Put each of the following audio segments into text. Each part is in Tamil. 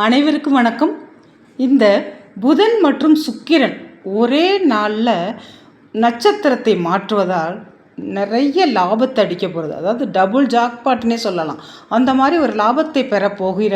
அனைவருக்கும் வணக்கம். இந்த புதன் மற்றும் சுக்கிரன் ஒரே நாளில் நட்சத்திரத்தை மாற்றுவதால் நிறைய லாபத்தை அடிக்க போகிறது. அதாவது டபுள் ஜாக்பாட்னே சொல்லலாம். அந்த மாதிரி ஒரு லாபத்தை பெறப்போகிற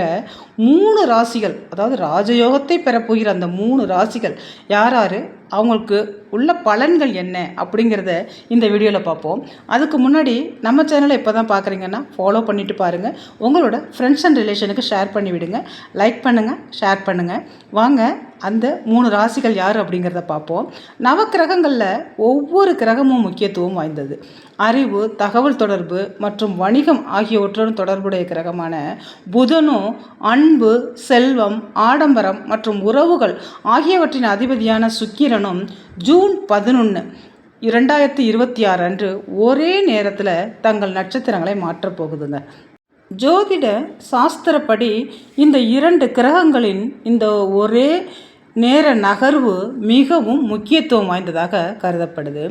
3 ராசிகள், அதாவது ராஜயோகத்தை பெறப்போகிற அந்த 3 ராசிகள் யார் யார், அவங்களுக்கு உள்ள பலன்கள் என்ன அப்படிங்கிறத இந்த வீடியோவில் பார்ப்போம். அதுக்கு முன்னாடி நம்ம சேனலை இப்போ தான் பார்க்குறீங்கன்னா ஃபாலோ பண்ணிவிட்டு பாருங்கள். உங்களோட ஃப்ரெண்ட்ஸ் அண்ட் ரிலேஷனுக்கு ஷேர் பண்ணி விடுங்க. லைக் பண்ணுங்கள், ஷேர் பண்ணுங்கள். வாங்க அந்த 3 ராசிகள் யார் அப்படிங்கிறத பார்ப்போம். நவக்கிரகங்களில் ஒவ்வொரு கிரகமும் முக்கியத்துவம் வாய்ந்தது. அறிவு, தகவல் தொடர்பு மற்றும் வணிகம் ஆகியவற்றுடன் தொடர்புடைய கிரகமான புதனும் அன்பு, செல்வம், ஆடம்பரம் மற்றும் உறவுகள் ஆகியவற்றின் அதிபதியான சுக்கிரனும் ஜூன் 11, 2026 அன்று ஒரே நேரத்தில் தங்கள் நட்சத்திரங்களை மாற்றப் போகுதுங்க. ஜோதிட சாஸ்திரப்படி இந்த 2 கிரகங்களின் இந்த ஒரே நேர நகர்வு மிகவும் முக்கியத்துவம் வாய்ந்ததாக கருதப்படுது.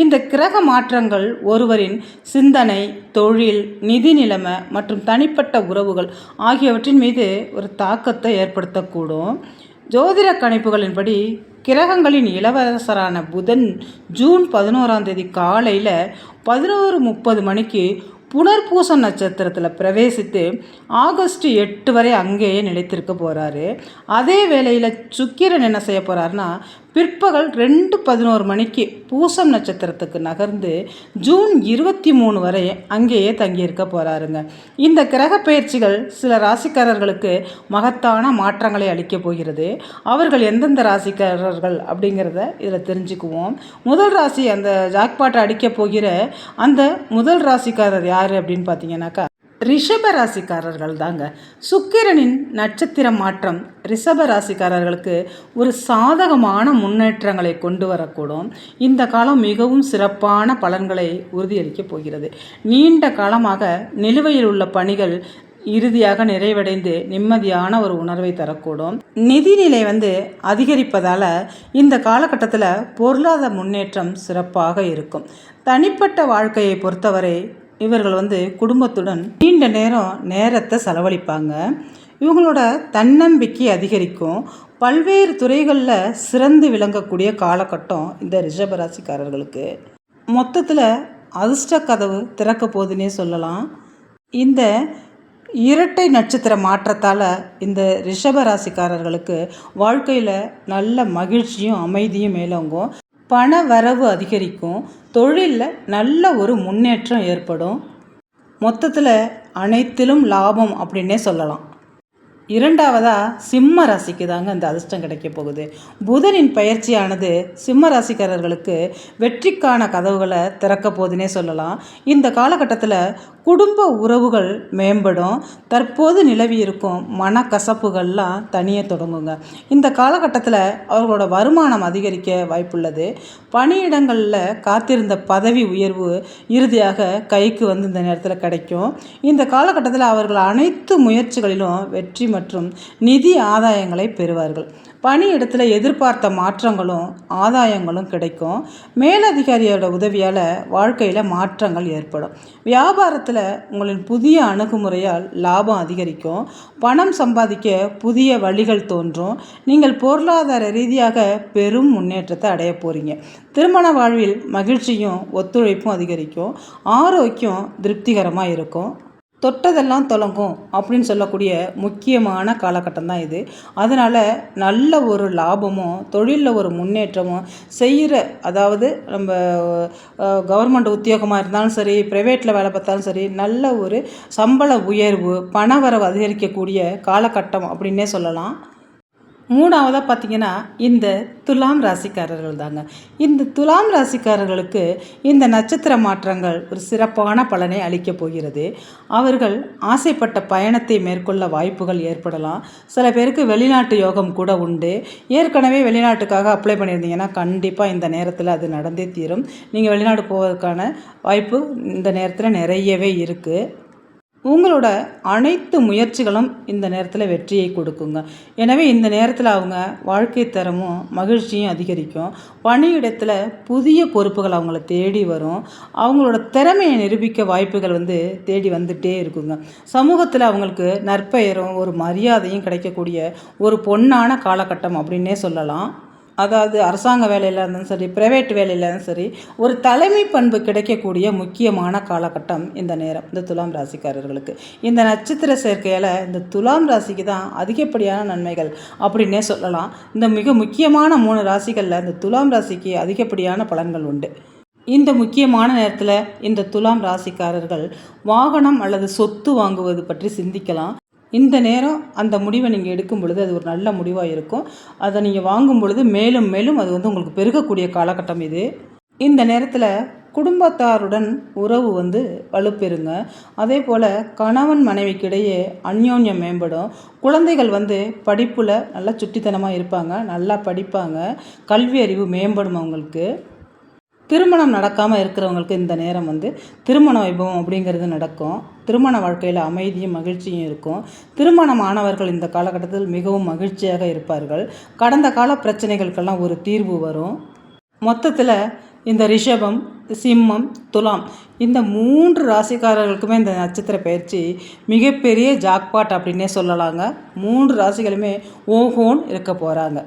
இந்த கிரக மாற்றங்கள் ஒருவரின் சிந்தனை, தொழில், நிதி நிலைமை மற்றும் தனிப்பட்ட உறவுகள் ஆகியவற்றின் மீது ஒரு தாக்கத்தை ஏற்படுத்தக்கூடும். ஜோதிட கணிப்புகளின்படி கிரகங்களின் இளவரசரான புதன் ஜூன் 11 காலையில் 11:30 மணிக்கு புனர்பூசம் நட்சத்திரத்தில் பிரவேசித்து ஆகஸ்ட் 8 வரை அங்கேயே நிலைத்திருக்க போகிறாரு. அதே வேளையில் சுக்கிரன் என்ன செய்ய போகிறாருன்னா பிற்பகல் 2:11 மணிக்கு பூசம் நட்சத்திரத்துக்கு நகர்ந்து ஜூன் 23 வரை அங்கேயே தங்கியிருக்க போகிறாருங்க. இந்த கிரக பயிற்சிகள் சில ராசிக்காரர்களுக்கு மகத்தான மாற்றங்களை அளிக்க போகிறது. அவர்கள் எந்தெந்த ராசிக்காரர்கள் அப்படிங்கிறத இதில் தெரிஞ்சுக்குவோம். முதல் ராசி, அந்த ஜாக்பாட்டை அடிக்க போகிற அந்த முதல் ராசிக்காரர் யார் அப்படின்னு பார்த்தீங்கன்னாக்கா ரிஷப ராசிக்காரர்கள் தாங்க. சுக்கிரனின் நட்சத்திர மாற்றம் ரிஷப ராசிக்காரர்களுக்கு ஒரு சாதகமான முன்னேற்றங்களை கொண்டு வரக்கூடும். இந்த காலம் மிகவும் சிறப்பான பலன்களை உறுதியளிக்கப் போகிறது. நீண்ட காலமாக நிலுவையில் உள்ள பணிகள் இறுதியாக நிறைவடைந்து நிம்மதியான ஒரு உணர்வை தரக்கூடும். நிதிநிலை அதிகரிப்பதால் இந்த காலகட்டத்தில் பொருளாதார முன்னேற்றம் சிறப்பாக இருக்கும். தனிப்பட்ட வாழ்க்கையை பொறுத்தவரை இவர்கள் குடும்பத்துடன் நீண்ட நேரத்தை செலவழிப்பாங்க. இவங்களோட தன்னம்பிக்கை அதிகரிக்கும். பல்வேறு துறைகளில் சிறந்து விளங்கக்கூடிய காலகட்டம் இந்த ரிஷபராசிக்காரர்களுக்கு. மொத்தத்தில் அதிர்ஷ்ட கதவு திறக்க போதுன்னே சொல்லலாம். இந்த இரட்டை நட்சத்திர மாற்றத்தால் இந்த ரிஷபராசிக்காரர்களுக்கு வாழ்க்கையில் நல்ல மகிழ்ச்சியும் அமைதியும் மேலோங்கும். பண வரவு அதிகரிக்கும். தொழிலில் நல்ல ஒரு முன்னேற்றம் ஏற்படும். மொத்தத்தில் அனைத்திலும் லாபம் அப்படின்னே சொல்லலாம். இரண்டாவதாக சிம்ம ராசிக்கு தாங்க இந்த அதிர்ஷ்டம் கிடைக்க போகுது. புதனின் பயிற்சியானது சிம்ம ராசிக்காரர்களுக்கு வெற்றிக்கான கதவுகளை திறக்க போதுன்னே சொல்லலாம். இந்த காலகட்டத்தில் குடும்ப உறவுகள் மேம்படும். தற்போது நிலவி இருக்கும் மனக்கசப்புகள்லாம் தனியே தொடங்குங்க. இந்த காலகட்டத்தில் அவர்களோட வருமானம் அதிகரிக்க வாய்ப்புள்ளது. பணியிடங்களில் காத்திருந்த பதவி உயர்வு இறுதியாக கைக்கு இந்த நேரத்தில் கிடைக்கும். இந்த காலகட்டத்தில் அவர்கள் அனைத்து முயற்சிகளிலும் வெற்றி மற்றும் நிதி ஆதாயங்களை பெறுவார்கள். பணியிடத்தில் எதிர்பார்த்த மாற்றங்களும் ஆதாயங்களும் கிடைக்கும். மேலதிகாரியோட உதவியால் வாழ்க்கையில் மாற்றங்கள் ஏற்படும். வியாபாரத்தில் உங்களின் புதிய அணுகுமுறையால் லாபம் அதிகரிக்கும். பணம் சம்பாதிக்க புதிய வழிகள் தோன்றும். நீங்கள் பொருளாதார ரீதியாக பெரும் முன்னேற்றத்தை அடைய போகிறீங்க. திருமண வாழ்வில் மகிழ்ச்சியும் ஒத்துழைப்பும் அதிகரிக்கும். ஆரோக்கியம் திருப்திகரமாக இருக்கும். தொட்டதெல்லாம் தொடங்கும் அப்படின்னு சொல்லக்கூடிய முக்கியமான காலகட்டம் தான் இது. அதனால் நல்ல ஒரு லாபமும் தொழிலில் ஒரு முன்னேற்றமும் செய்கிற, அதாவது நம்ம கவர்மெண்ட் உத்தியோகமாக இருந்தாலும் சரி, ப்ரைவேட்டில் வேலை பார்த்தாலும் சரி, நல்ல ஒரு சம்பள உயர்வு, பணவரவு அதிகரிக்கக்கூடிய காலகட்டம் அப்படின்னே சொல்லலாம். மூணாவதாக பார்த்திங்கன்னா இந்த துலாம் ராசிக்காரர்கள் தாங்க. இந்த துலாம் ராசிக்காரர்களுக்கு இந்த நட்சத்திர மாற்றங்கள் ஒரு சிறப்பான பலனை அளிக்கப் போகிறது. அவர்கள் ஆசைப்பட்ட பயணத்தை மேற்கொள்ள வாய்ப்புகள் ஏற்படலாம். சில பேருக்கு வெளிநாட்டு யோகம் கூட உண்டு. ஏற்கனவே வெளிநாட்டுக்காக அப்ளை பண்ணியிருந்தீங்கன்னா கண்டிப்பாக இந்த நேரத்தில் அது நடந்தே தீரும். நீங்கள் வெளிநாடு போவதற்கான வாய்ப்பு இந்த நேரத்தில் நிறையவே இருக்குது. உங்களோட அனைத்து முயற்சிகளும் இந்த நேரத்தில் வெற்றியை கொடுக்குங்க. எனவே இந்த நேரத்தில் அவங்க வாழ்க்கை தரமும் மகிழ்ச்சியும் அதிகரிக்கும். பணியிடத்தில் புதிய பொறுப்புகள் அவங்கள தேடி வரும். அவங்களோட திறமையை நிரூபிக்க வாய்ப்புகள் தேடி வந்துகிட்டே இருக்குங்க. சமூகத்தில் அவங்களுக்கு நற்பெயரும் ஒரு மரியாதையும் கிடைக்கக்கூடிய ஒரு பொன்னான காலகட்டம் அப்படின்னே சொல்லலாம். அதாவது அரசாங்க வேலையில் இருந்தாலும் சரி, பிரைவேட் வேலையில் இருந்தாலும் சரி, ஒரு தலைமை பண்பு கிடைக்கக்கூடிய முக்கியமான காலகட்டம் இந்த நேரம் இந்த துலாம் ராசிக்காரர்களுக்கு. இந்த நட்சத்திர சேர்க்கையால் இந்த துலாம் ராசிக்கு தான் அதிகப்படியான நன்மைகள் அப்படின்னே சொல்லலாம். இந்த மிக முக்கியமான 3 ராசிகளில் இந்த துலாம் ராசிக்கு அதிகப்படியான பலன்கள் உண்டு. இந்த முக்கியமான நேரத்தில் இந்த துலாம் ராசிக்காரர்கள் வாகனம் அல்லது சொத்து வாங்குவது பற்றி சிந்திக்கலாம். இந்த நேரம் அந்த முடிவை நீங்கள் எடுக்கும் பொழுது அது ஒரு நல்ல முடிவாக இருக்கும். அதை நீங்கள் வாங்கும் பொழுது மேலும் மேலும் அது உங்களுக்கு பெருகக்கூடிய காலகட்டம் இது. இந்த நேரத்தில் குடும்பத்தாருடன் உறவு வலுப்பெறுங்க. அதே போல் கணவன் மனைவிக்கிடையே அந்யோன்யம் மேம்படும். குழந்தைகள் படிப்பில் நல்லா சுட்டித்தனமாக இருப்பாங்க, நல்லா படிப்பாங்க, கல்வி அறிவு மேம்படும் அவங்களுக்கு. திருமணம் நடக்காமல் இருக்கிறவங்களுக்கு இந்த நேரம் திருமண வைபவம் அப்படிங்கிறது நடக்கும். திருமண வாழ்க்கையில் அமைதியும் மகிழ்ச்சியும் இருக்கும். திருமணம் ஆனவர்கள் இந்த காலகட்டத்தில் மிகவும் மகிழ்ச்சியாக இருப்பார்கள். கடந்த கால பிரச்சனைகளுக்கெல்லாம் ஒரு தீர்வு வரும். மொத்தத்தில் இந்த ரிஷபம், சிம்மம், துலாம் இந்த 3 ராசிக்காரர்களுக்குமே இந்த நட்சத்திர பயிற்சி மிகப்பெரிய ஜாக்பாட் அப்படின்னே சொல்லலாங்க. 3 ராசிகளுமே ஓஹோன்னு இருக்க போகிறாங்க.